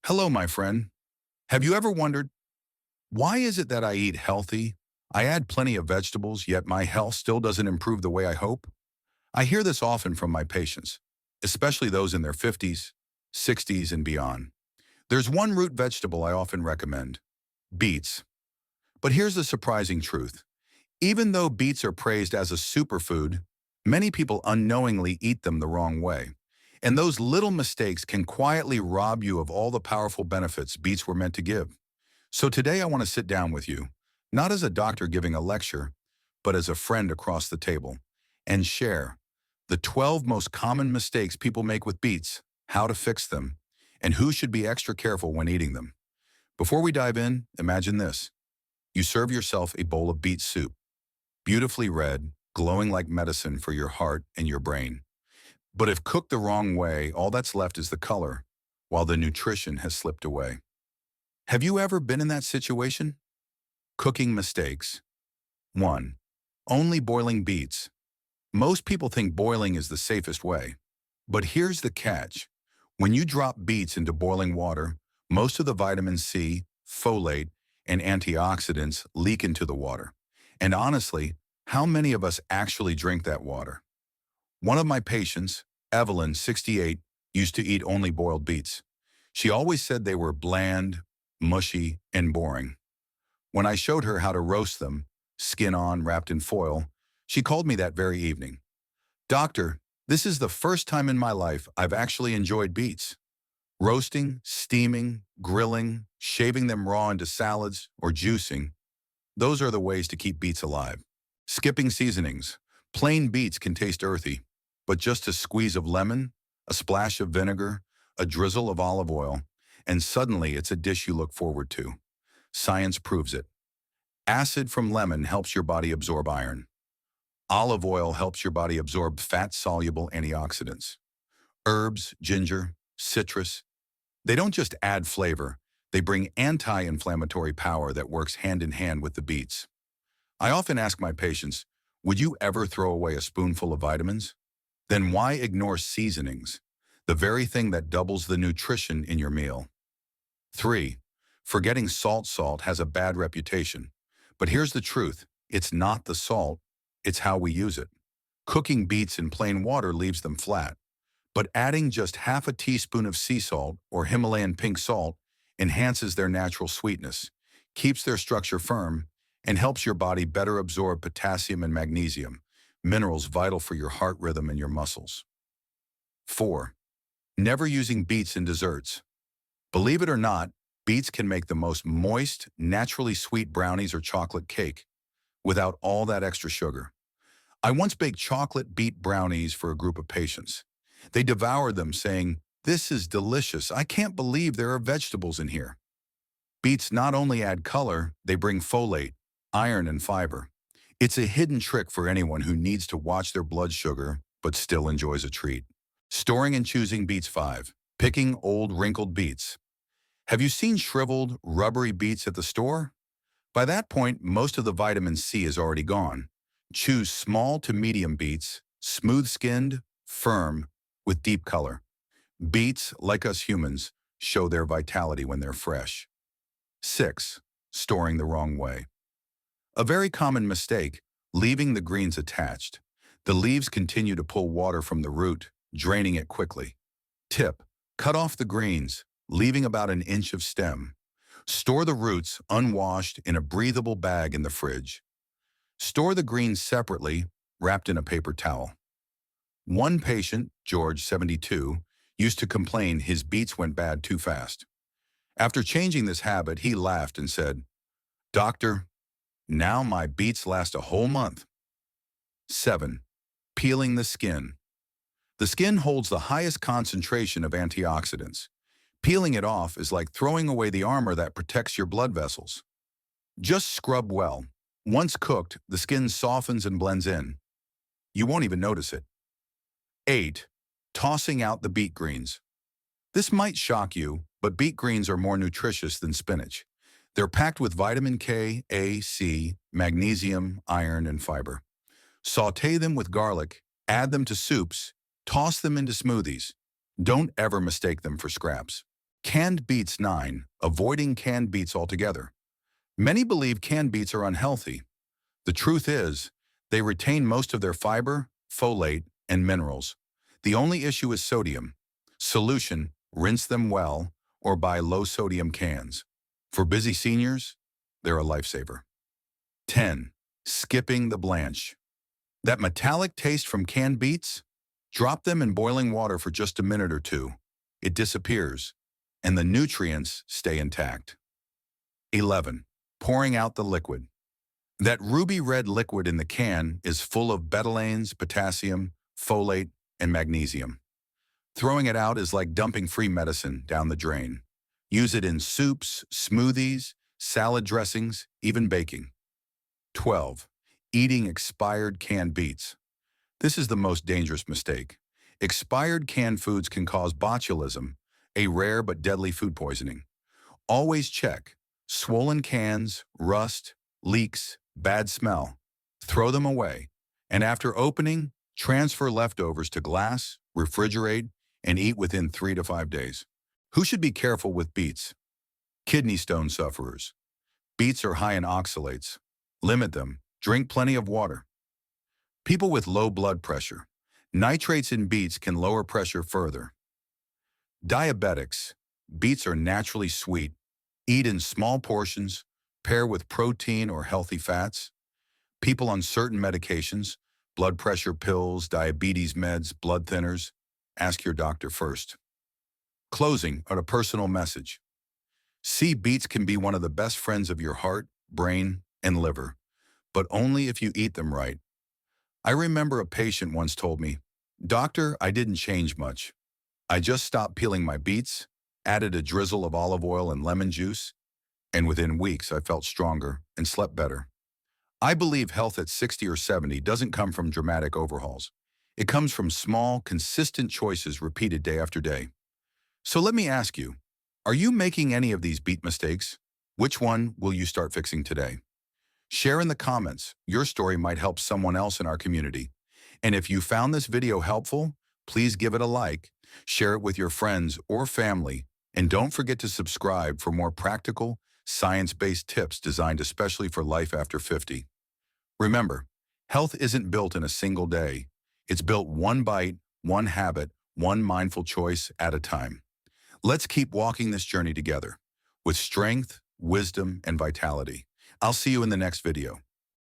Hello, my friend. Have you ever wondered, why is it that I eat healthy? I add plenty of vegetables, yet my health still doesn't improve the way I hope? I hear this often from my patients, especially those in their 50s, 60s, and beyond. There's one root vegetable I often recommend, beets. But here's the surprising truth. Even though beets are praised as a superfood, many people unknowingly eat them the wrong way. And those little mistakes can quietly rob you of all the powerful benefits beets were meant to give. So today I want to sit down with you, not as a doctor giving a lecture, but as a friend across the table, and share the 12 most common mistakes people make with beets, how to fix them, and who should be extra careful when eating them. Before we dive in, imagine this. You serve yourself a bowl of beet soup, beautifully red, glowing like medicine for your heart and your brain. But if cooked the wrong way, all that's left is the color, while the nutrition has slipped away. Have you ever been in that situation? Cooking mistakes. 1. Only boiling beets. Most people think boiling is the safest way. But here's the catch. When you drop beets into boiling water, most of the vitamin C, folate, and antioxidants leak into the water. And honestly, how many of us actually drink that water? One of my patients, Evelyn, 68, used to eat only boiled beets. She always said they were bland, mushy, and boring. When I showed her how to roast them, skin on, wrapped in foil, she called me that very evening. Doctor, this is the first time in my life I've actually enjoyed beets. Roasting, steaming, grilling, shaving them raw into salads, or juicing, those are the ways to keep beets alive. Skipping seasonings. Plain beets can taste earthy, but just a squeeze of lemon, a splash of vinegar, a drizzle of olive oil, and suddenly it's a dish you look forward to. Science proves it. Acid from lemon helps your body absorb iron. Olive oil helps your body absorb fat-soluble antioxidants. Herbs, ginger, citrus, they don't just add flavor, they bring anti-inflammatory power that works hand in hand with the beets. I often ask my patients, would you ever throw away a spoonful of vitamins? Then why ignore seasonings, the very thing that doubles the nutrition in your meal? 3. Forgetting salt. Salt has a bad reputation. But here's the truth. It's not the salt, it's how we use it. Cooking beets in plain water leaves them flat. But adding just half a teaspoon of sea salt or Himalayan pink salt enhances their natural sweetness, keeps their structure firm, and helps your body better absorb potassium and magnesium, minerals vital for your heart rhythm and your muscles. 4. Never using beets in desserts. Believe it or not, beets can make the most moist, naturally sweet brownies or chocolate cake without all that extra sugar. I once baked chocolate beet brownies for a group of patients. They devoured them, saying, "This is delicious. I can't believe there are vegetables in here." Beets not only add color, they bring folate, iron, and fiber. It's a hidden trick for anyone who needs to watch their blood sugar but still enjoys a treat. Storing and choosing beets. 5. Picking old wrinkled beets. Have you seen shriveled, rubbery beets at the store? By that point, most of the vitamin C is already gone. Choose small to medium beets, smooth-skinned, firm, with deep color. Beets, like us humans, show their vitality when they're fresh. 6. Storing the wrong way. A very common mistake, leaving the greens attached. The leaves continue to pull water from the root, draining it quickly. Tip: cut off the greens, leaving about an inch of stem. Store the roots unwashed in a breathable bag in the fridge. Store the greens separately, wrapped in a paper towel. One patient, George, 72, used to complain his beets went bad too fast. After changing this habit, he laughed and said, "Doctor, now my beets last a whole month." 7. Peeling the skin. The skin holds the highest concentration of antioxidants. Peeling it off is like throwing away the armor that protects your blood vessels. Just scrub well. Once cooked, the skin softens and blends in. You won't even notice it. 8. Tossing out the beet greens. This might shock you, but beet greens are more nutritious than spinach. They're packed with vitamin K, A, C, magnesium, iron, and fiber. Sauté them with garlic, add them to soups, toss them into smoothies. Don't ever mistake them for scraps. Canned beets 9. Avoiding canned beets altogether. Many believe canned beets are unhealthy. The truth is, they retain most of their fiber, folate, and minerals. The only issue is sodium. Solution: rinse them well or buy low-sodium cans. For busy seniors, they're a lifesaver. 10. Skipping the blanch. That metallic taste from canned beets? Drop them in boiling water for just a minute or two. It disappears, and the nutrients stay intact. 11. Pouring out the liquid. That ruby red liquid in the can is full of betalains, potassium, folate, and magnesium. Throwing it out is like dumping free medicine down the drain. Use it in soups, smoothies, salad dressings, even baking. 12. Eating expired canned beets. This is the most dangerous mistake. Expired canned foods can cause botulism, a rare but deadly food poisoning. Always check. Swollen cans, rust, leaks, bad smell. Throw them away. And after opening, transfer leftovers to glass, refrigerate, and eat within 3 to 5 days. Who should be careful with beets? Kidney stone sufferers. Beets are high in oxalates. Limit them. Drink plenty of water. People with low blood pressure. Nitrates in beets can lower pressure further. Diabetics. Beets are naturally sweet. Eat in small portions. Pair with protein or healthy fats. People on certain medications, blood pressure pills, diabetes meds, blood thinners. Ask your doctor first. Closing on a personal message. See, beets can be one of the best friends of your heart, brain, and liver, but only if you eat them right. I remember a patient once told me, "Doctor, I didn't change much. I just stopped peeling my beets, added a drizzle of olive oil and lemon juice, and within weeks I felt stronger and slept better." I believe health at 60 or 70 doesn't come from dramatic overhauls. It comes from small, consistent choices repeated day after day. So let me ask you, are you making any of these beet mistakes? Which one will you start fixing today? Share in the comments. Your story might help someone else in our community. And if you found this video helpful, please give it a like, share it with your friends or family, and don't forget to subscribe for more practical, science-based tips designed especially for life after 50. Remember, health isn't built in a single day. It's built one bite, one habit, one mindful choice at a time. Let's keep walking this journey together with strength, wisdom, and vitality. I'll see you in the next video.